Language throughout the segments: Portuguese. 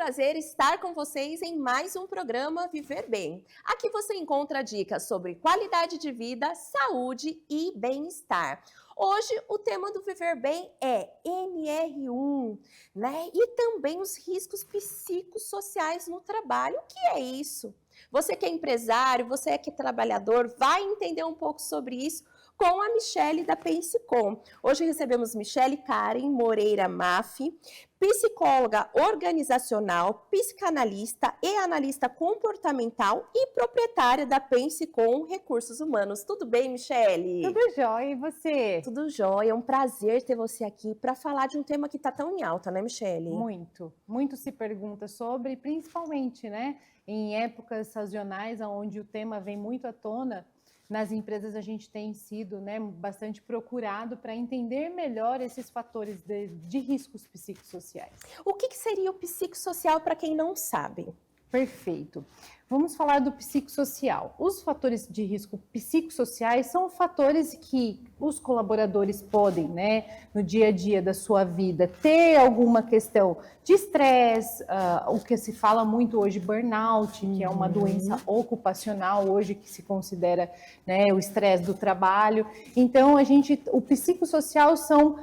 prazer estar com vocês em mais um programa Viver Bem. Aqui você encontra dicas sobre qualidade de vida, saúde e bem-estar. Hoje o tema do Viver Bem é NR1, né? E também os riscos psicossociais no trabalho. O que é isso? Você que é empresário, você que é trabalhador, vai entender um pouco sobre isso com a Michele da Pensicom. Hoje recebemos Michele Karen Moreira Maffi, psicóloga organizacional, psicanalista e analista comportamental e proprietária da Pensicom Recursos Humanos. Tudo bem, Michele? Tudo jóia, e você? Tudo jóia, é um prazer ter você aqui para falar de um tema que está tão em alta, né, Michele? Muito se pergunta sobre, principalmente, né, em épocas sazonais, onde o tema vem muito à tona. Nas empresas a gente tem sido, né, bastante procurado para entender melhor esses fatores de riscos psicossociais. O que seria o psicossocial para quem não sabe? Perfeito. Vamos falar do psicossocial. Os fatores de risco psicossociais são fatores que os colaboradores podem, né, no dia a dia da sua vida, ter alguma questão de estresse, o que se fala muito hoje, burnout, que é uma doença ocupacional hoje que se considera, né, o estresse do trabalho. Então, o psicossocial são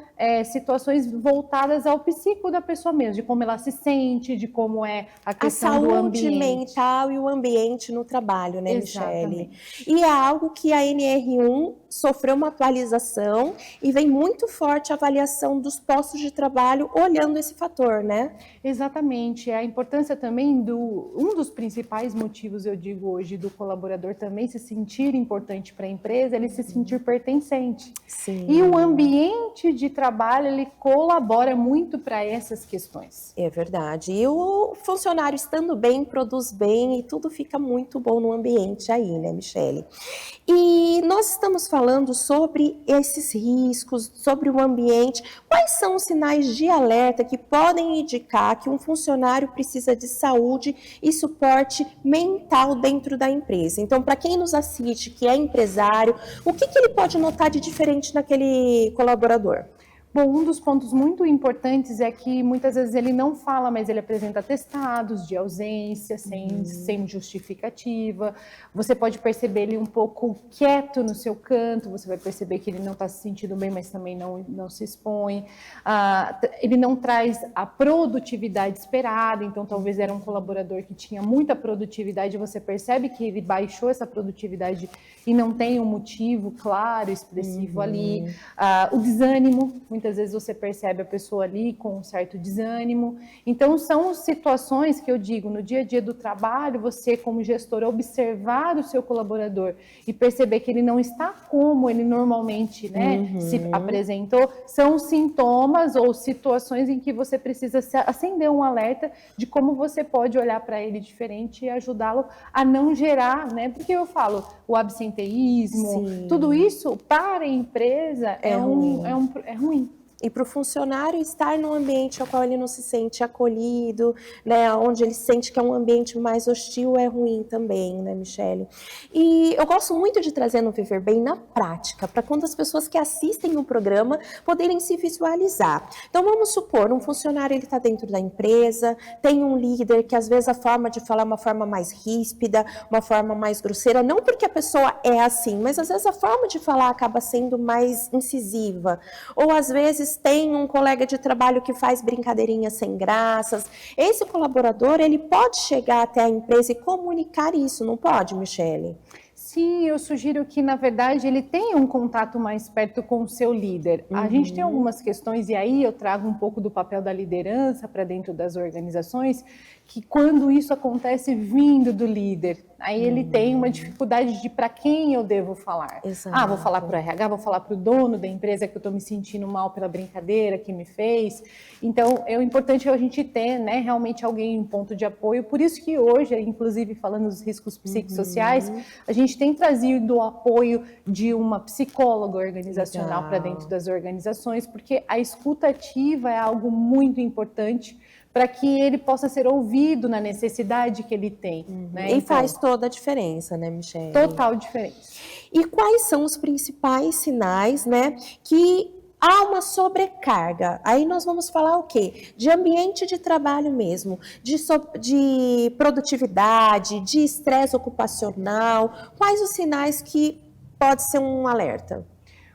situações voltadas ao psico da pessoa mesmo, de como ela se sente, de como é a questão do ambiente. A saúde mental e o ambiente no trabalho, né, Michele? Exatamente. E é algo que a NR1 sofreu uma atualização e vem muito forte a avaliação dos postos de trabalho olhando esse fator, né? Exatamente. A importância também um dos principais motivos, eu digo hoje, do colaborador também se sentir importante para a empresa, ele se sentir pertencente. Sim. E o ambiente de trabalho, ele colabora muito para essas questões. É verdade. E o funcionário estando bem, produz bem e tudo fica muito bom no ambiente aí, né, Michele? E nós estamos falando sobre esses riscos, sobre o ambiente. Quais são os sinais de alerta que podem indicar que um funcionário precisa de saúde e suporte mental dentro da empresa? Então, para quem nos assiste, que é empresário, o que ele pode notar de diferente naquele colaborador? Bom, um dos pontos muito importantes é que muitas vezes ele não fala, mas ele apresenta atestados de ausência, sem justificativa. Você pode perceber ele um pouco quieto no seu canto, você vai perceber que ele não está se sentindo bem, mas também não se expõe. Ele não traz a produtividade esperada, então talvez era um colaborador que tinha muita produtividade, você percebe que ele baixou essa produtividade e não tem um motivo claro, expressivo ali. O desânimo, muitas vezes você percebe a pessoa ali com um certo desânimo. Então, são situações que eu digo, no dia a dia do trabalho, você como gestor observar o seu colaborador e perceber que ele não está como ele normalmente, né, se apresentou, são sintomas ou situações em que você precisa acender um alerta de como você pode olhar para ele diferente e ajudá-lo a não gerar, né, porque eu falo, o absenteísmo, Sim. Tudo isso para a empresa é ruim. E para o funcionário estar num ambiente ao qual ele não se sente acolhido, né, onde ele sente que é um ambiente mais hostil, é ruim também, né, Michele? E eu gosto muito de trazer no Viver Bem na prática, para quando as pessoas que assistem o programa poderem se visualizar. Então, vamos supor, um funcionário ele está dentro da empresa, tem um líder que às vezes a forma de falar é uma forma mais ríspida, uma forma mais grosseira, não porque a pessoa é assim, mas às vezes a forma de falar acaba sendo mais incisiva, ou às vezes tem um colega de trabalho que faz brincadeirinhas sem graças. Esse colaborador, ele pode chegar até a empresa e comunicar isso, não pode, Michele? Sim, eu sugiro que, na verdade, ele tenha um contato mais perto com o seu líder. A gente tem algumas questões, e aí eu trago um pouco do papel da liderança para dentro das organizações, que quando isso acontece vindo do líder, aí ele tem uma dificuldade de para quem eu devo falar. Exato. Vou falar para o RH, vou falar para o dono da empresa que eu estou me sentindo mal pela brincadeira que me fez. Então, é importante a gente ter, né, realmente alguém em ponto de apoio. Por isso que hoje, inclusive falando dos riscos psicossociais, a gente tem trazido o apoio de uma psicóloga organizacional para dentro das organizações, porque a escuta ativa é algo muito importante para que ele possa ser ouvido na necessidade que ele tem. Né? E faz toda a diferença, né, Michele? Total diferença. E quais são os principais sinais, né, que há uma sobrecarga. Aí nós vamos falar o quê? De ambiente de trabalho mesmo, de produtividade, de estresse ocupacional. Quais os sinais que pode ser um alerta?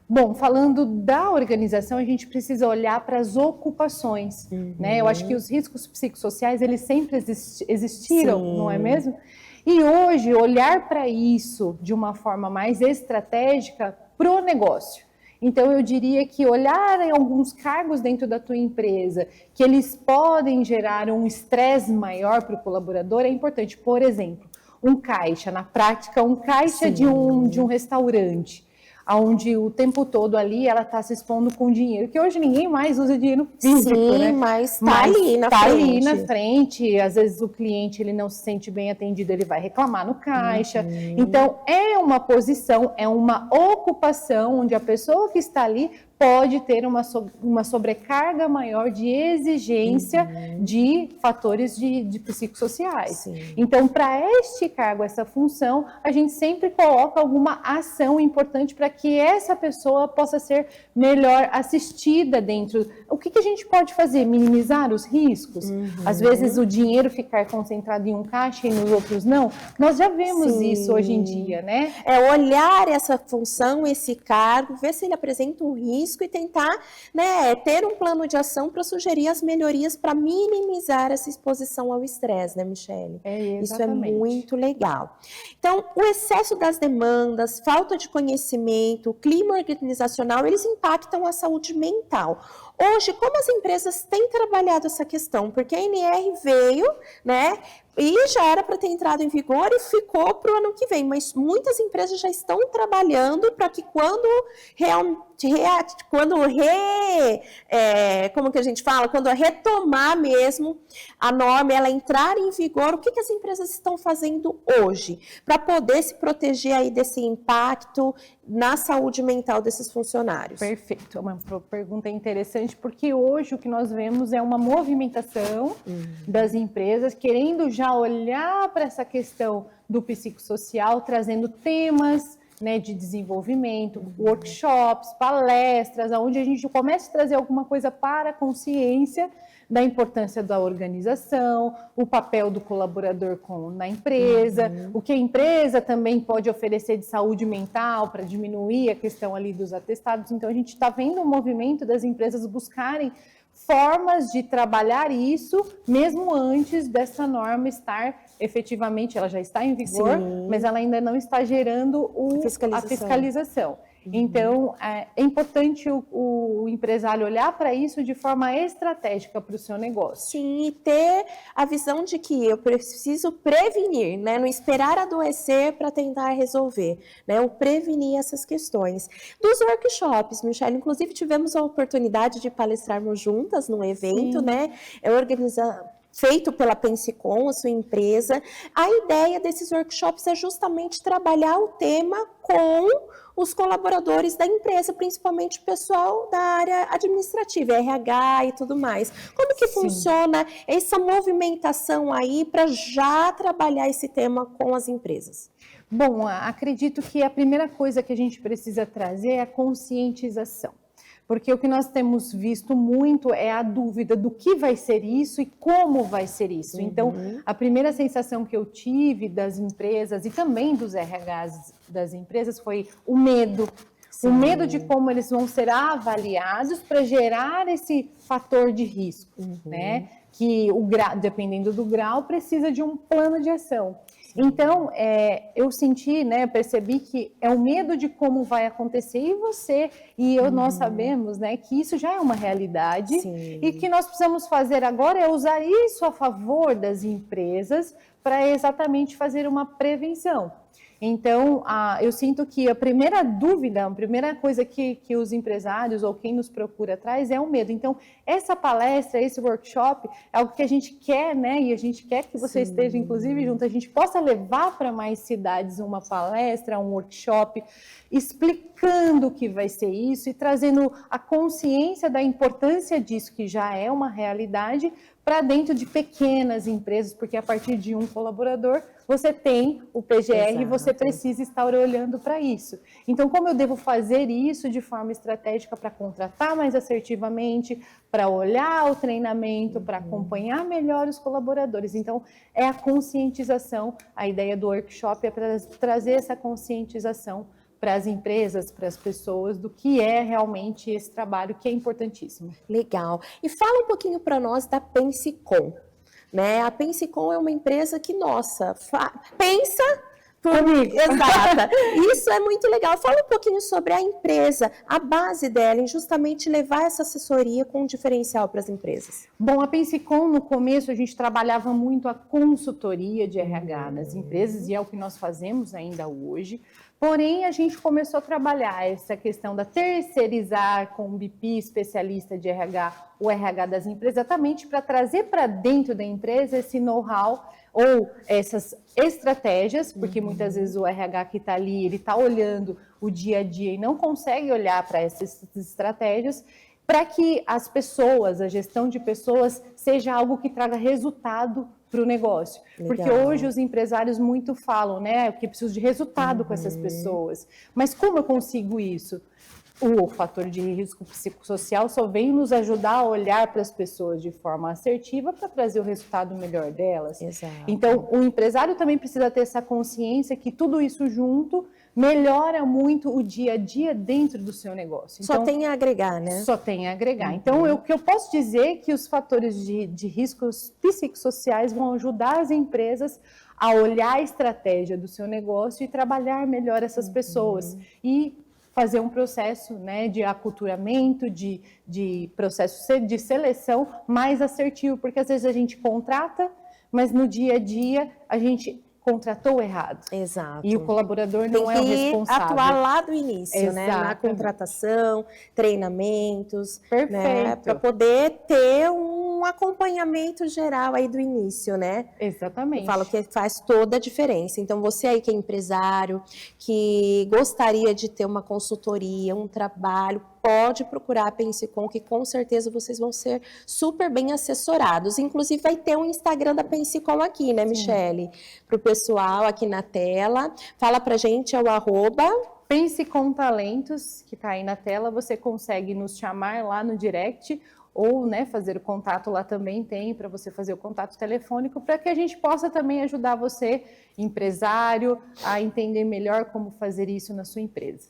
Bom, falando da organização, a gente precisa olhar para as ocupações, né? Eu acho que os riscos psicossociais, eles sempre existiram, Sim. não é mesmo? E hoje, olhar para isso de uma forma mais estratégica para o negócio. Então, eu diria que olhar em alguns cargos dentro da tua empresa, que eles podem gerar um estresse maior para o colaborador, é importante. Por exemplo, um caixa, na prática, um caixa de um restaurante, onde o tempo todo ali ela está se expondo com dinheiro, que hoje ninguém mais usa dinheiro físico, Sim, né? mas está ali na tá frente. ali na frente, às vezes o cliente ele não se sente bem atendido, ele vai reclamar no caixa. Então, é uma posição, é uma ocupação onde a pessoa que está ali pode ter uma sobrecarga maior de exigência de fatores de psicossociais. Sim. Então, para este cargo, essa função, a gente sempre coloca alguma ação importante para que essa pessoa possa ser melhor assistida dentro. O que a gente pode fazer? Minimizar os riscos? Às vezes o dinheiro ficar concentrado em um caixa e nos outros não. Nós já vemos isso hoje em dia, né? É olhar essa função, esse cargo, ver se ele apresenta um risco e tentar, né, ter um plano de ação para sugerir as melhorias para minimizar essa exposição ao estresse, né, Michele? Isso é muito legal. Então, o excesso das demandas, falta de conhecimento, clima organizacional, eles impactam a saúde mental. Hoje, como as empresas têm trabalhado essa questão? Porque a NR veio, né, e já era para ter entrado em vigor e ficou para o ano que vem, mas muitas empresas já estão trabalhando para que como que a gente fala? Quando retomar mesmo a norma, ela entrar em vigor, o que as empresas estão fazendo hoje para poder se proteger aí desse impacto na saúde mental desses funcionários? Perfeito, é uma pergunta interessante, porque hoje o que nós vemos é uma movimentação das empresas querendo já olhar para essa questão do psicossocial, trazendo temas, né, de desenvolvimento, workshops, palestras, onde a gente começa a trazer alguma coisa para a consciência da importância da organização, o papel do colaborador na empresa, o que a empresa também pode oferecer de saúde mental para diminuir a questão ali dos atestados. Então, a gente está vendo um movimento das empresas buscarem formas de trabalhar isso, mesmo antes dessa norma estar efetivamente, ela já está em vigor, mas ela ainda não está gerando a fiscalização. Então, é importante o empresário olhar para isso de forma estratégica para o seu negócio. Sim, e ter a visão de que eu preciso prevenir, né? Não esperar adoecer para tentar resolver, né? O prevenir essas questões. Dos workshops, Michele, inclusive tivemos a oportunidade de palestrarmos juntas num evento, né? Feito pela Pensicom, a sua empresa. A ideia desses workshops é justamente trabalhar o tema com os colaboradores da empresa, principalmente o pessoal da área administrativa, RH e tudo mais. Como que funciona essa movimentação aí para já trabalhar esse tema com as empresas? Bom, acredito que a primeira coisa que a gente precisa trazer é a conscientização. Porque o que nós temos visto muito é a dúvida do que vai ser isso e como vai ser isso. Então, a primeira sensação que eu tive das empresas e também dos RHs das empresas foi o medo. O medo de como eles vão ser avaliados para gerar esse fator de risco, né? Que dependendo do grau, precisa de um plano de ação. Então, eu senti, né, percebi que é o medo de como vai acontecer nós sabemos, né, que isso já é uma realidade e que nós precisamos fazer agora é usar isso a favor das empresas para exatamente fazer uma prevenção. Então, eu sinto que a primeira dúvida, a primeira coisa que os empresários ou quem nos procura traz é o medo. Então, essa palestra, esse workshop, é algo que a gente quer, né? E a gente quer que você esteja, inclusive, junto. A gente possa levar para mais cidades uma palestra, um workshop, explicando o que vai ser isso e trazendo a consciência da importância disso, que já é uma realidade, para dentro de pequenas empresas, porque a partir de um colaborador, você tem o PGR e você Exato. precisa estar olhando para isso. Então, como eu devo fazer isso de forma estratégica para contratar mais assertivamente, para olhar o treinamento, para acompanhar melhor os colaboradores? Então, é a conscientização. A ideia do workshop é para trazer essa conscientização para as empresas, para as pessoas, do que é realmente esse trabalho, que é importantíssimo. Legal. E fala um pouquinho para nós da Pensicom, né? A Pensicom é uma empresa que, nossa, pensa comigo. Exata. Isso é muito legal. Fala um pouquinho sobre a empresa, a base dela, em justamente levar essa assessoria com um diferencial para as empresas. Bom, a Pensicom, no começo, a gente trabalhava muito a consultoria de RH nas empresas, e é o que nós fazemos ainda hoje. Porém, a gente começou a trabalhar essa questão da terceirizar com o BP, especialista de RH, o RH das empresas, exatamente para trazer para dentro da empresa esse know-how ou essas estratégias, porque muitas vezes o RH que está ali, ele está olhando o dia a dia e não consegue olhar para essas estratégias, para que as pessoas, a gestão de pessoas, seja algo que traga resultado para o negócio. Legal. Porque hoje os empresários muito falam, né, que preciso de resultado com essas pessoas. Mas como eu consigo isso? O fator de risco psicossocial só vem nos ajudar a olhar para as pessoas de forma assertiva para trazer o resultado melhor delas. Exato. Então, o empresário também precisa ter essa consciência que tudo isso junto melhora muito o dia a dia dentro do seu negócio. Só tem a agregar, né? Só tem a agregar. Então, o que eu posso dizer é que os fatores de riscos psicossociais vão ajudar as empresas a olhar a estratégia do seu negócio e trabalhar melhor essas pessoas. E fazer um processo, né, de aculturamento, de processo de seleção mais assertivo, porque às vezes a gente contrata, mas no dia a dia a gente contratou errado. Exato. E o colaborador não é o responsável. Atuar lá do início, né? Na Exatamente. contratação, treinamentos, Perfeito. né? Para poder ter um acompanhamento geral aí do início, né? Exatamente. Eu falo que faz toda a diferença. Então, você aí que é empresário, que gostaria de ter uma consultoria, um trabalho, pode procurar a Pensicom, que com certeza vocês vão ser super bem assessorados. Inclusive, vai ter um Instagram da Pensicom aqui, né, Michele? Para o pessoal aqui na tela. Fala pra gente, é o @ Pensicom Talentos, que está aí na tela. Você consegue nos chamar lá no direct ou, né, fazer o contato lá também tem, para você fazer o contato telefônico, para que a gente possa também ajudar você, empresário, a entender melhor como fazer isso na sua empresa.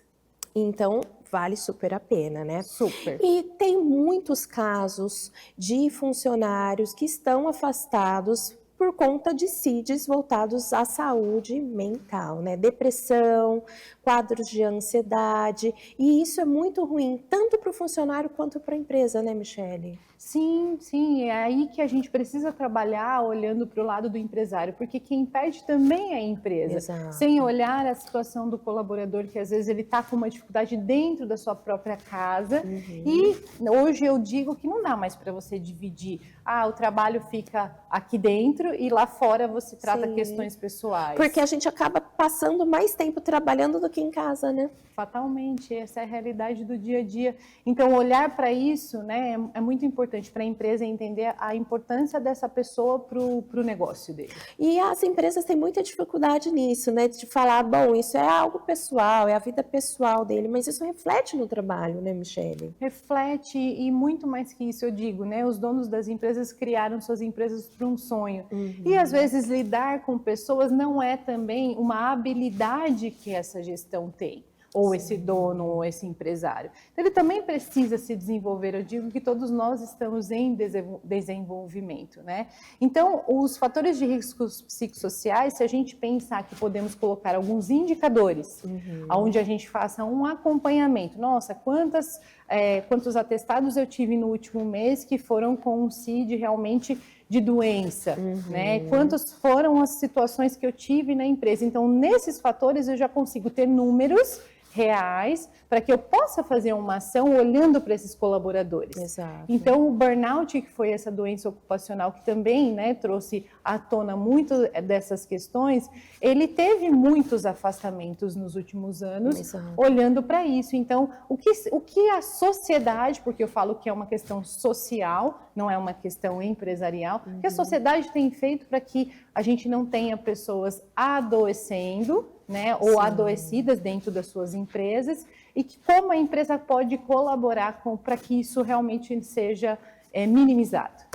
Então, vale super a pena, né? Super. E tem muitos casos de funcionários que estão afastados por conta de CIDs voltados à saúde mental, né? Depressão, quadros de ansiedade, e isso é muito ruim, tanto para o funcionário quanto para a empresa, né, Michele? Sim, sim, é aí que a gente precisa trabalhar olhando para o lado do empresário, porque quem perde também é a empresa. Exato. Sem olhar a situação do colaborador, que às vezes ele está com uma dificuldade dentro da sua própria casa. E hoje eu digo que não dá mais para você dividir. O trabalho fica aqui dentro e lá fora você trata questões pessoais. Porque a gente acaba passando mais tempo trabalhando do que em casa, né? Fatalmente, essa é a realidade do dia a dia. Então, olhar para isso, né, é muito importante para a empresa entender a importância dessa pessoa para o negócio dele. E as empresas têm muita dificuldade nisso, né? De falar, bom, isso é algo pessoal, é a vida pessoal dele, mas isso reflete no trabalho, né, Michele? Reflete, e muito mais que isso, eu digo, né? Os donos das empresas criaram suas empresas para um sonho. E às vezes lidar com pessoas não é também uma habilidade que essa gestão tem, ou esse dono, ou esse empresário. Então, ele também precisa se desenvolver. Eu digo que todos nós estamos em desenvolvimento, né? Então, os fatores de riscos psicossociais, se a gente pensar que podemos colocar alguns indicadores, onde a gente faça um acompanhamento. Nossa, quantos atestados eu tive no último mês que foram com um CID realmente de doença, né? Quantas foram as situações que eu tive na empresa? Então, nesses fatores, eu já consigo ter números reais para que eu possa fazer uma ação olhando para esses colaboradores. Exato. Então, o burnout, que foi essa doença ocupacional que também, né, trouxe à tona muito dessas questões, ele teve muitos afastamentos nos últimos anos, Exato. olhando para isso. Então, o que a sociedade, porque eu falo que é uma questão social, não é uma questão empresarial, o que a sociedade tem feito para que a gente não tenha pessoas adoecendo, né, ou adoecidas dentro das suas empresas, e que como a empresa pode colaborar para que isso realmente seja minimizado.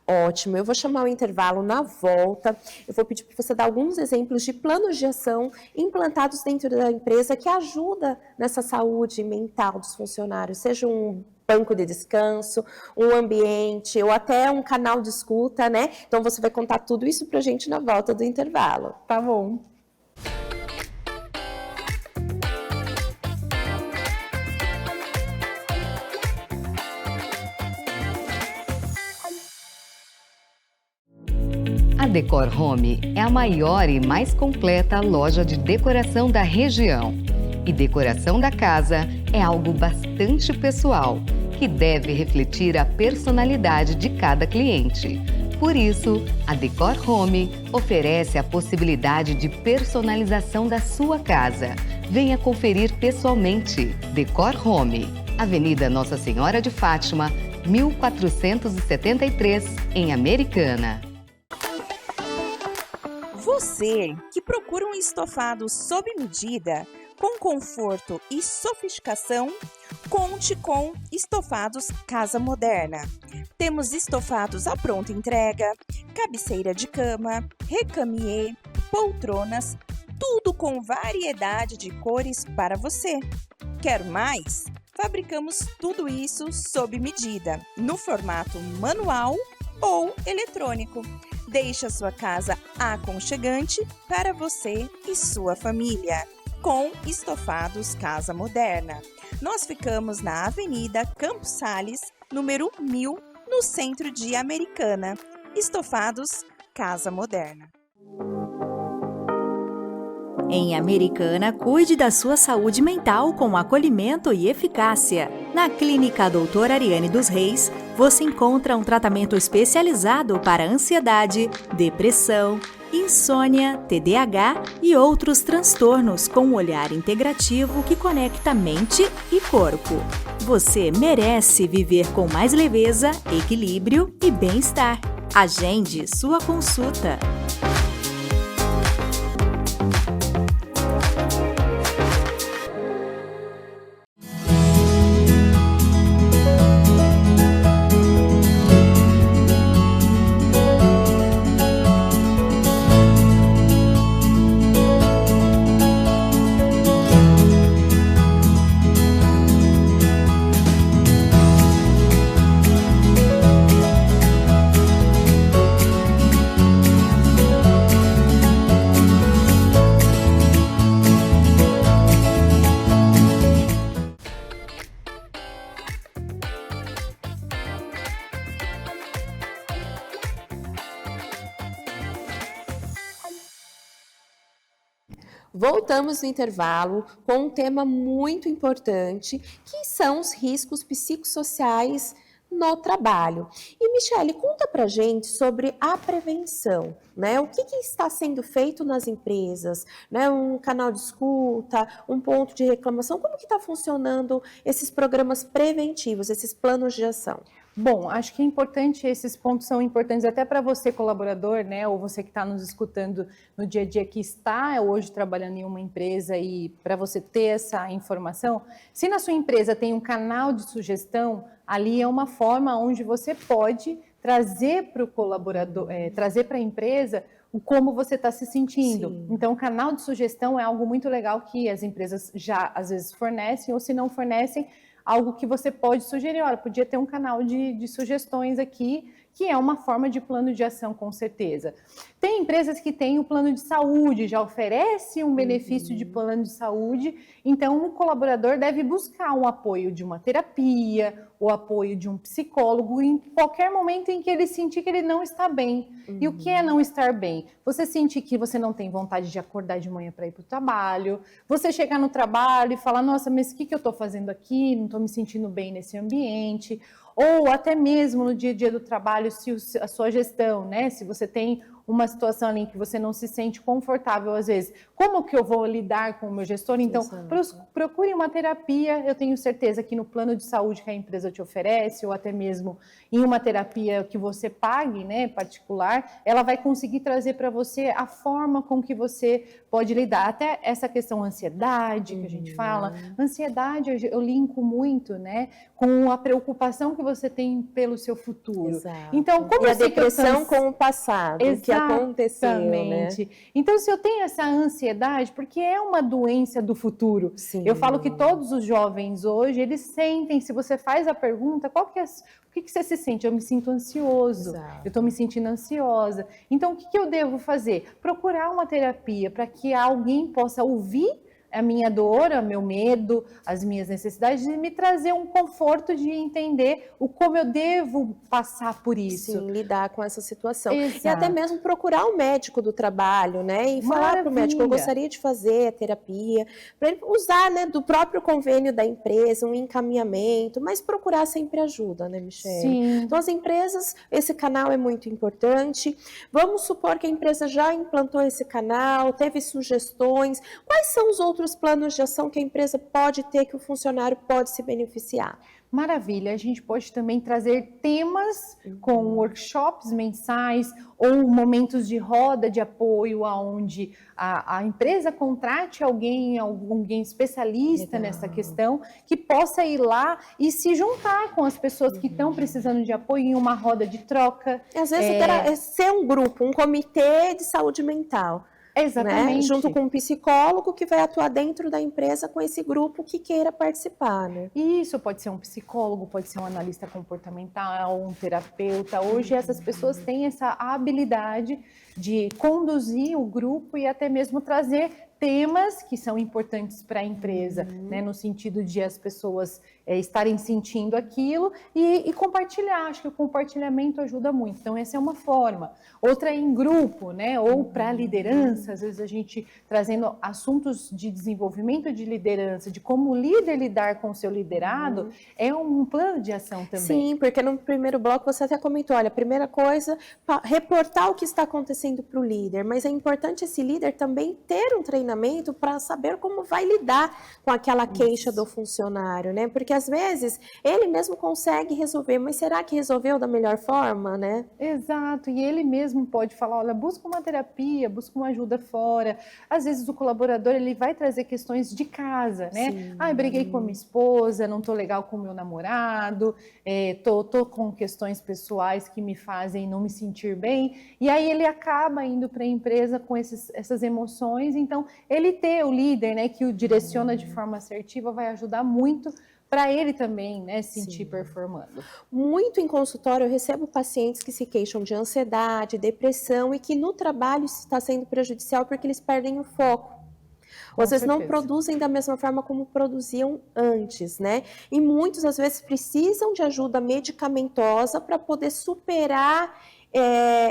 Ótimo, eu vou chamar o intervalo. Na volta, eu vou pedir para você dar alguns exemplos de planos de ação implantados dentro da empresa que ajuda nessa saúde mental dos funcionários, seja um banco de descanso, um ambiente ou até um canal de escuta, né? Então você vai contar tudo isso pra gente na volta do intervalo. Tá bom. A Decor Home é a maior e mais completa loja de decoração da região. E decoração da casa é algo bastante pessoal, que deve refletir a personalidade de cada cliente. Por isso, a Decor Home oferece a possibilidade de personalização da sua casa. Venha conferir pessoalmente. Decor Home, Avenida Nossa Senhora de Fátima, 1473, em Americana. Você que procura um estofado sob medida, com conforto e sofisticação, conte com Estofados Casa Moderna. Temos estofados à pronta entrega, cabeceira de cama, recamier, poltronas, tudo com variedade de cores para você. Quer mais? Fabricamos tudo isso sob medida, no formato manual ou eletrônico. Deixe a sua casa aconchegante para você e sua família. Com Estofados Casa Moderna. Nós ficamos na Avenida Campos Sales, número 1000, no centro de Americana. Estofados Casa Moderna. Em Americana, cuide da sua saúde mental com acolhimento e eficácia. Na Clínica Doutora Ariane dos Reis, você encontra um tratamento especializado para ansiedade, depressão, insônia, TDAH e outros transtornos com um olhar integrativo que conecta mente e corpo. Você merece viver com mais leveza, equilíbrio e bem-estar. Agende sua consulta. Voltamos no intervalo com um tema muito importante, que são os riscos psicossociais no trabalho. E, Michele, conta pra gente sobre a prevenção, né? O que está sendo feito nas empresas, né? Um canal de escuta, um ponto de reclamação, como que está funcionando esses programas preventivos, esses planos de ação? Bom, acho que é importante, esses pontos são importantes até para você, colaborador, né, ou você que está nos escutando no dia a dia, que está hoje trabalhando em uma empresa, e para você ter essa informação, se na sua empresa tem um canal de sugestão, ali é uma forma onde você pode trazer para o colaborador, trazer para a empresa o como você está se sentindo. Sim. Então, o canal de sugestão é algo muito legal que as empresas já às vezes fornecem, ou se não fornecem, algo que você pode sugerir, olha, podia ter um canal de sugestões aqui, que é uma forma de plano de ação, com certeza. Tem empresas que têm o plano de saúde, já oferece um benefício de plano de saúde, então o colaborador deve buscar um apoio de uma terapia, o apoio de um psicólogo em qualquer momento em que ele sentir que ele não está bem. E o que é não estar bem? Você sentir que você não tem vontade de acordar de manhã para ir para o trabalho, você chegar no trabalho e falar, nossa, mas o que eu estou fazendo aqui? Não estou me sentindo bem nesse ambiente. Ou até mesmo no dia a dia do trabalho, se a sua gestão, né? Se você tem uma situação ali em que você não se sente confortável, às vezes, como que eu vou lidar com o meu gestor? Então, procure uma terapia. Eu tenho certeza que no plano de saúde que a empresa te oferece, ou até mesmo em uma terapia que você pague, né, particular, ela vai conseguir trazer para você a forma com que você pode lidar. Até essa questão ansiedade, que a gente fala. Ansiedade, eu linko muito, né, com a preocupação que você tem pelo seu futuro. Exato. Então, como e a depressão com o passado, o que aconteceu, né? Então, se eu tenho essa ansiedade, porque é uma doença do futuro. Sim. Eu falo que todos os jovens hoje, eles sentem, se você faz a pergunta, o que você se sente? Eu me sinto ansioso, eu estou me sentindo ansiosa. Então, o que eu devo fazer? Procurar uma terapia para que alguém possa ouvir a minha dor, o meu medo, as minhas necessidades e me trazer um conforto de entender como eu devo passar por isso. Sim, lidar com essa situação. Exato. E até mesmo procurar um médico do trabalho, né? E falar para o médico, eu gostaria de fazer a terapia, para ele usar, né, do próprio convênio da empresa, um encaminhamento, mas procurar sempre ajuda, né, Michele? Sim. Então, as empresas, esse canal é muito importante. Vamos supor que a empresa já implantou esse canal, teve sugestões. Quais são os outros planos de ação que a empresa pode ter, que o funcionário pode se beneficiar? Maravilha, a gente pode também trazer temas com workshops mensais ou momentos de roda de apoio, onde a empresa contrate alguém especialista nessa questão, que possa ir lá e se juntar com as pessoas que estão precisando de apoio em uma roda de troca. Às vezes ser um grupo, um comitê de saúde mental. Exatamente. Né? Junto com um psicólogo que vai atuar dentro da empresa com esse grupo que queira participar, né? Isso, pode ser um psicólogo, pode ser um analista comportamental, um terapeuta. Hoje essas pessoas têm essa habilidade de conduzir o grupo e até mesmo trazer temas que são importantes para a empresa, né, no sentido de as pessoas estarem sentindo aquilo e compartilhar. Acho que o compartilhamento ajuda muito. Então, essa é uma forma. Outra é em grupo, né, ou para liderança, às vezes a gente trazendo assuntos de desenvolvimento de liderança, de como o líder lidar com o seu liderado, é um plano de ação também. Sim, porque no primeiro bloco você até comentou, olha, a primeira coisa, reportar o que está acontecendo para o líder, mas é importante esse líder também ter um treinamento para saber como vai lidar com aquela queixa do funcionário, né? Porque às vezes ele mesmo consegue resolver, mas será que resolveu da melhor forma, né? Exato, e ele mesmo pode falar, olha, busca uma terapia, busca uma ajuda fora. Às vezes o colaborador, ele vai trazer questões de casa, né? Sim. Ah, eu briguei com a minha esposa, não tô legal com o meu namorado, tô com questões pessoais que me fazem não me sentir bem, e aí ele acaba indo para a empresa com essas emoções. Então, ele ter o líder, né, que o direciona de forma assertiva vai ajudar muito para ele também, né, sentir performando. Muito em consultório eu recebo pacientes que se queixam de ansiedade, depressão e que no trabalho isso está sendo prejudicial porque eles perdem o foco. Ou às vezes não produzem da mesma forma como produziam antes, né? E muitos às vezes precisam de ajuda medicamentosa para poder superar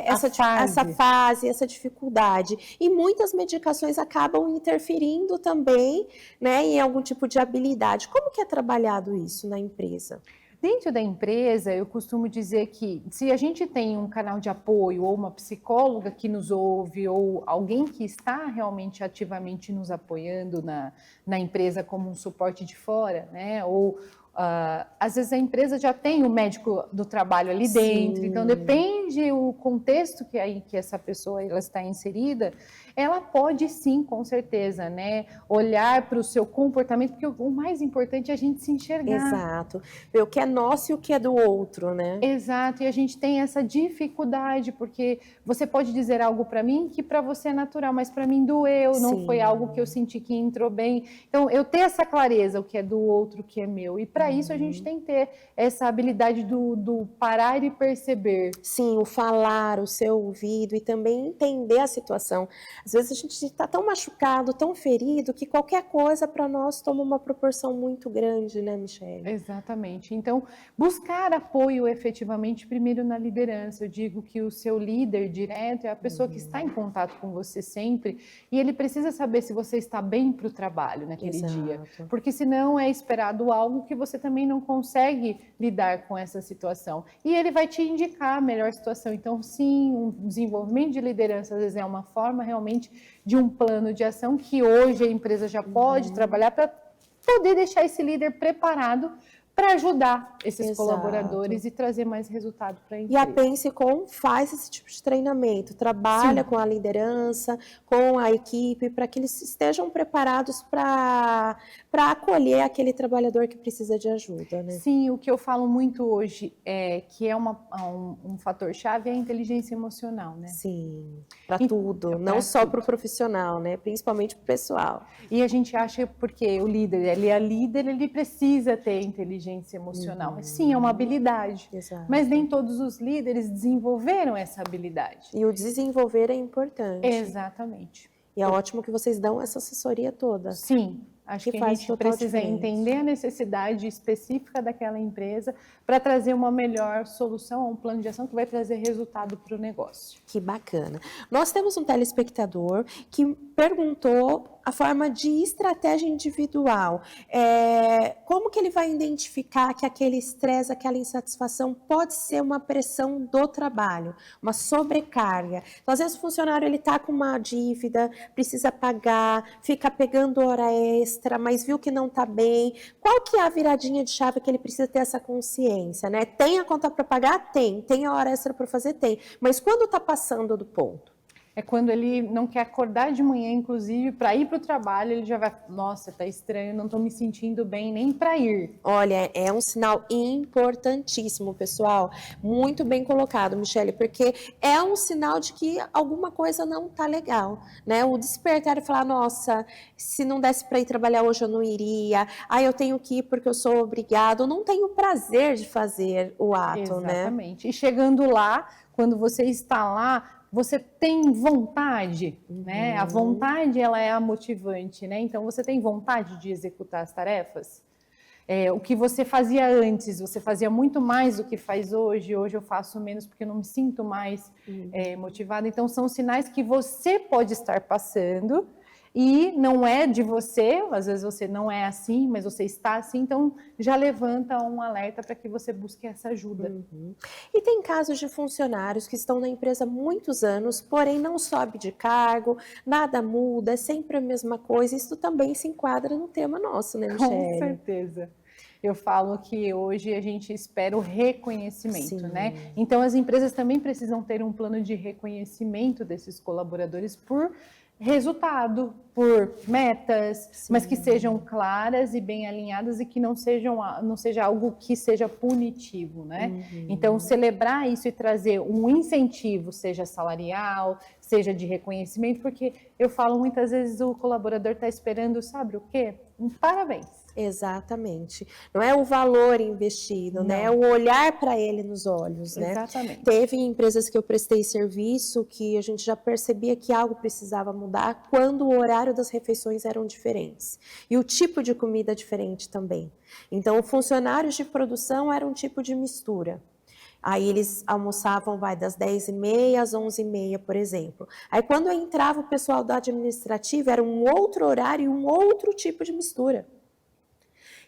essa fase, essa dificuldade. E muitas medicações acabam interferindo também, né, em algum tipo de habilidade. Como que é trabalhado isso na empresa? Dentro da empresa, eu costumo dizer que se a gente tem um canal de apoio ou uma psicóloga que nos ouve ou alguém que está realmente ativamente nos apoiando na empresa como um suporte de fora, né, ou às vezes a empresa já tem o médico do trabalho ali dentro, então depende o contexto que essa pessoa ela está inserida, ela pode sim, com certeza, né, olhar para o seu comportamento, porque o mais importante é a gente se enxergar. Exato, ver o que é nosso e o que é do outro, né? Exato, e a gente tem essa dificuldade, porque você pode dizer algo para mim que para você é natural, mas para mim doeu, não foi algo que eu senti que entrou bem. Então, eu ter essa clareza, o que é do outro, o que é meu, e para para isso a gente tem que ter essa habilidade do parar e perceber. Sim, o falar, o ser ouvido e também entender a situação. Às vezes a gente está tão machucado, tão ferido, que qualquer coisa para nós toma uma proporção muito grande, né, Michele? Exatamente. Então, buscar apoio efetivamente primeiro na liderança. Eu digo que o seu líder direto é a pessoa que está em contato com você sempre e ele precisa saber se você está bem para o trabalho naquele dia. Porque senão é esperado algo que você também não consegue lidar com essa situação. E ele vai te indicar a melhor situação. Então, sim, um desenvolvimento de liderança às vezes é uma forma realmente de um plano de ação que hoje a empresa já pode trabalhar para poder deixar esse líder preparado para ajudar esses colaboradores e trazer mais resultado para a empresa. E a Pensicom faz esse tipo de treinamento, trabalha com a liderança, com a equipe, para que eles estejam preparados para acolher aquele trabalhador que precisa de ajuda, né? Sim, o que eu falo muito hoje é que é um fator-chave é a inteligência emocional, né? Sim, para tudo, não só para o profissional, né? Principalmente para o pessoal. E a gente acha porque o líder, ele é líder, ele precisa ter inteligência emocional. Sim, é uma habilidade. Exato. Mas nem todos os líderes desenvolveram essa habilidade. E o desenvolver é importante. Exatamente. E é ótimo que vocês dão essa assessoria toda. Sim, acho que a gente precisa entender a necessidade específica daquela empresa para trazer uma melhor solução, um plano de ação que vai trazer resultado para o negócio. Que bacana. Nós temos um telespectador que perguntou a forma de estratégia individual. Como que ele vai identificar que aquele estresse, aquela insatisfação pode ser uma pressão do trabalho, uma sobrecarga? Então, às vezes o funcionário está com uma dívida, precisa pagar, fica pegando hora extra, mas viu que não está bem. Qual que é a viradinha de chave que ele precisa ter essa consciência, né? Tem a conta para pagar? Tem a hora extra para fazer? Tem. Mas quando está passando do ponto? É quando ele não quer acordar de manhã, inclusive, para ir para o trabalho, ele já vai, nossa, tá estranho, não estou me sentindo bem nem para ir. Olha, é um sinal importantíssimo, pessoal. Muito bem colocado, Michele, porque é um sinal de que alguma coisa não tá legal, né? O despertar e falar, nossa, se não desse para ir trabalhar hoje eu não iria. Eu tenho que ir porque eu sou obrigado. Eu não tenho prazer de fazer o ato, né? Exatamente. E chegando lá, quando você está lá, você tem vontade, né? A vontade, ela é a motivante, né? Então, você tem vontade de executar as tarefas? O que você fazia antes, você fazia muito mais do que faz hoje. Hoje eu faço menos porque eu não me sinto mais motivada. Então, são sinais que você pode estar passando e não é de você, às vezes você não é assim, mas você está assim, então já levanta um alerta para que você busque essa ajuda. E tem casos de funcionários que estão na empresa há muitos anos, porém não sobe de cargo, nada muda, é sempre a mesma coisa. Isso também se enquadra no tema nosso, né, Michele? Com certeza. Eu falo que hoje a gente espera o reconhecimento, né? Então as empresas também precisam ter um plano de reconhecimento desses colaboradores por resultado, por metas, mas que sejam claras e bem alinhadas e que não seja algo que seja punitivo, né? Então, celebrar isso e trazer um incentivo, seja salarial, seja de reconhecimento, porque eu falo muitas vezes o colaborador está esperando, sabe o quê? Um parabéns. Exatamente. Não é o valor investido, né? É o olhar para ele nos olhos, né? Exatamente. Teve empresas que eu prestei serviço que a gente já percebia que algo precisava mudar quando o horário das refeições eram diferentes. E o tipo de comida diferente também. Então, funcionários de produção era um tipo de mistura. Aí eles almoçavam, das 10h30 às 11h30, por exemplo. Aí quando entrava o pessoal da administrativa, era um outro horário e um outro tipo de mistura.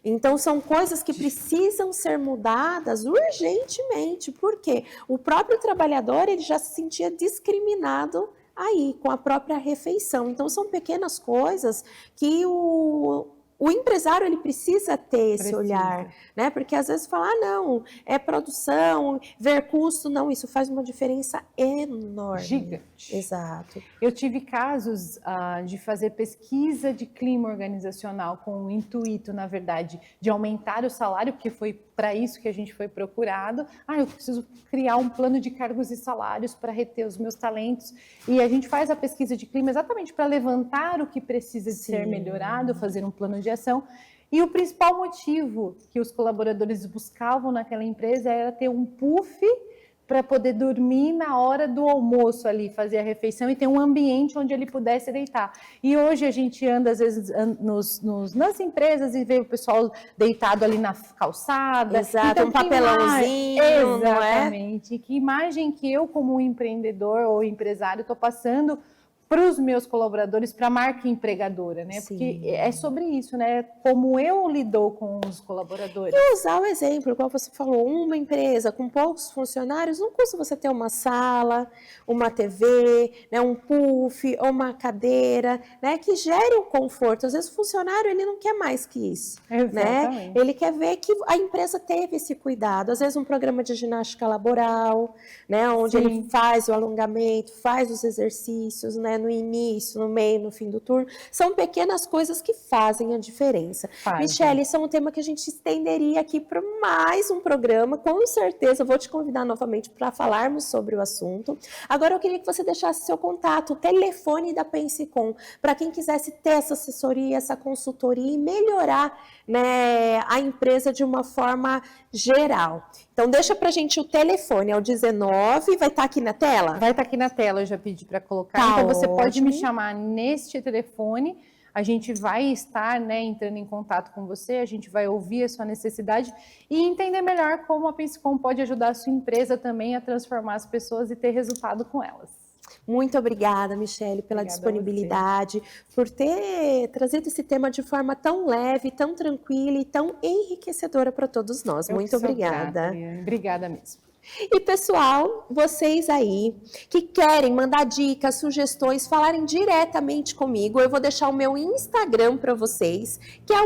Então, são coisas que precisam ser mudadas urgentemente, porque o próprio trabalhador ele já se sentia discriminado aí com a própria refeição. Então, são pequenas coisas que o empresário ele precisa ter esse olhar, né? Porque às vezes fala, não, é produção, ver custo, não, isso faz uma diferença enorme. Gigante. Exato. Eu tive casos de fazer pesquisa de clima organizacional com o intuito, na verdade, de aumentar o salário, porque foi para isso que a gente foi procurado. Eu preciso criar um plano de cargos e salários para reter os meus talentos. E a gente faz a pesquisa de clima exatamente para levantar o que precisa de ser melhorado, fazer um plano de ação. E o principal motivo que os colaboradores buscavam naquela empresa era ter um puff para poder dormir na hora do almoço ali, fazer a refeição e ter um ambiente onde ele pudesse deitar. E hoje a gente anda, às vezes, nas empresas e vê o pessoal deitado ali na calçada. Exato, então, um papelãozinho, não é? Exatamente. Que imagem que eu, como empreendedor ou empresário, estou passando para os meus colaboradores, para a marca empregadora, né? Sim. Porque é sobre isso, né? Como eu lido com os colaboradores. E usar o exemplo, igual você falou, uma empresa com poucos funcionários, não custa você ter uma sala, uma TV, né, um puff ou uma cadeira, né, que gere um conforto. Às vezes o funcionário ele não quer mais que isso, né? Ele quer ver que a empresa teve esse cuidado. Às vezes um programa de ginástica laboral, né, onde ele faz o alongamento, faz os exercícios, né, no início, no meio, no fim do turno. São pequenas coisas que fazem a diferença. Michele, esse é um tema que a gente estenderia aqui para mais um programa. Com certeza, eu vou te convidar novamente para falarmos sobre o assunto. Agora, eu queria que você deixasse seu contato, o telefone da Pensicom, para quem quisesse ter essa assessoria, essa consultoria e melhorar, né, a empresa de uma forma geral. Então, deixa para a gente o telefone, é o 19, vai estar aqui na tela? Vai estar aqui na tela, eu já pedi para colocar. Tá, então, você pode me chamar neste telefone, a gente vai estar, né, entrando em contato com você, a gente vai ouvir a sua necessidade e entender melhor como a Pensicom pode ajudar a sua empresa também a transformar as pessoas e ter resultado com elas. Muito obrigada, Michele, pela disponibilidade, por ter trazido esse tema de forma tão leve, tão tranquila e tão enriquecedora para todos nós. Muito obrigada. Obrigada mesmo. E pessoal, vocês aí que querem mandar dicas, sugestões, falarem diretamente comigo, eu vou deixar o meu Instagram para vocês, que é o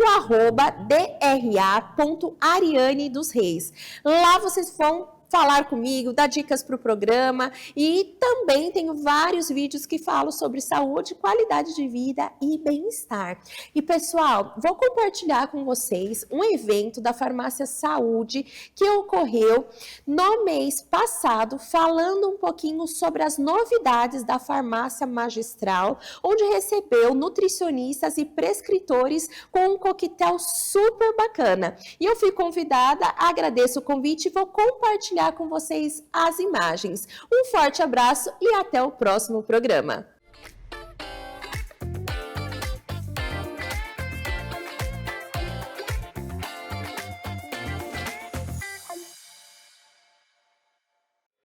@dra.ariane_dos_reis. Lá vocês vão falar comigo, dar dicas para o programa e também tenho vários vídeos que falam sobre saúde, qualidade de vida e bem-estar. E pessoal, vou compartilhar com vocês um evento da Farmácia Saúde que ocorreu no mês passado, falando um pouquinho sobre as novidades da Farmácia Magistral, onde recebeu nutricionistas e prescritores com um coquetel super bacana. E eu fui convidada, agradeço o convite e vou compartilhar com vocês as imagens. Um forte abraço e até o próximo programa.